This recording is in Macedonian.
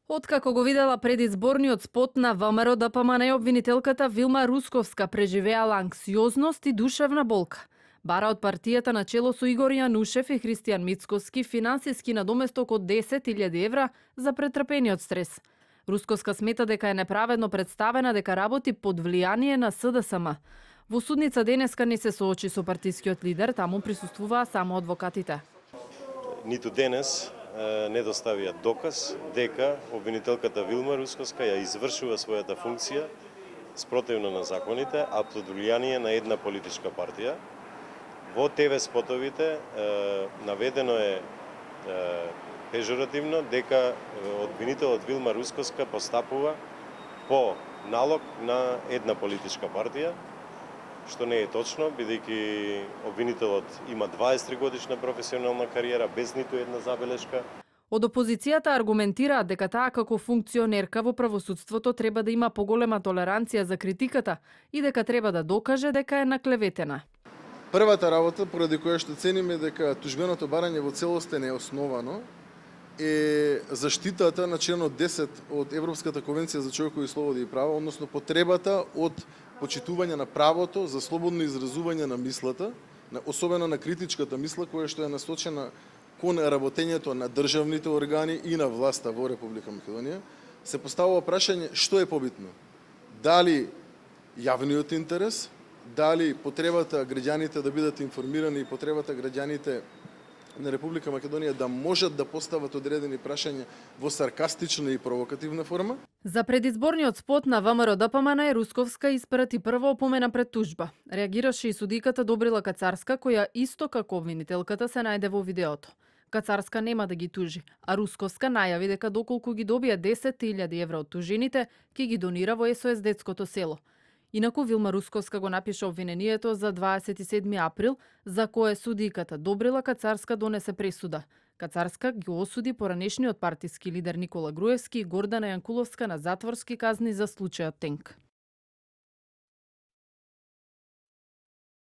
Откако го видела предизборниот спот на ВМРО ДПМН, обвинителката Вилма Русковска преживеала анксиозност и душевна болка. Бара од партијата на чело со Игор Јанушев и Христијан Мицкоски финансиски надоместок од 10.000 евра за претрпениот стрес. Русковска смета дека е неправедно представена дека работи под влијание на СДСМ. Во судница денеска не се соочи со партискиот лидер, таму присуствуваа само адвокатите. Ниту денес не доставија доказ дека обвинителката Вилма Русковска ја извршува својата функција спротивно на законите, а под влијание на една политичка партија. Во ТВ спотовите наведено е пежоративно дека обвинителот Вилма Русковска постапува по налог на една политичка партија, што не е точно, бидејќи обвинителот има 23 годишна професионална кариера без ниту една забелешка. Од опозицијата аргументираат дека таа како функционерка во правосудството треба да има поголема толеранција за критиката и дека треба да докаже дека е наклеветена. Првата работа, поради која што цениме дека тужбеното барање во целост е неосновано, е заштитата на членот 10 од Европската конвенција за човекови слободи и права, односно потребата од почитување на правото за слободно изразување на мислата, особено на критичката мисла која што е насочена кон работењето на државните органи и на власта во Република Македонија. Се поставува прашање што е побитно? Дали јавниот интерес, дали потребата граѓаните да бидат информирани и потребата граѓаните на Република Македонија да можат да постават одредени прашања во саркастична и провокативна форма. За предизборниот спот на ВМРО ДПМН Русковска испрати прва опомена пред тужба. Реагираше и судиката Добрила Кацарска, која исто како обвинителката се најде во видеото. Кацарска нема да ги тужи, а Русковска најави дека доколку ги добија 10.000 евра од тужините, ќе ги донира во СОС Детското село. Инаку Вилма Русковска го напиша обвинението за 27 април, за кое судиката Добрила Кацарска донесе пресуда. Кацарска ги осуди поранешниот партиски лидер Никола Груевски и Гордана Јанкуловска на затворски казни за случајот Тенк.